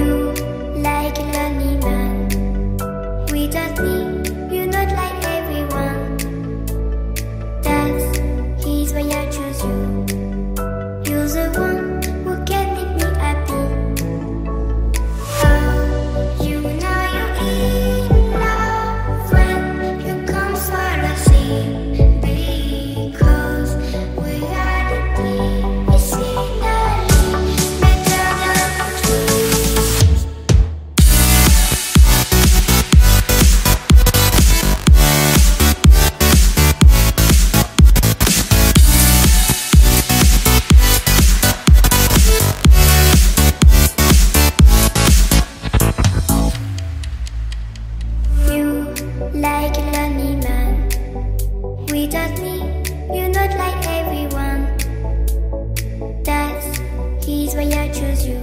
You like a lonely man. Without me, you're not like everyone. That's his why I choose you. You're the one who can make me happy. Oh, you know you're in love when you come follow me. Because reality is finally better than dreams. You like a lonely man. Without me, you're not like everyone. That's his why I choose you.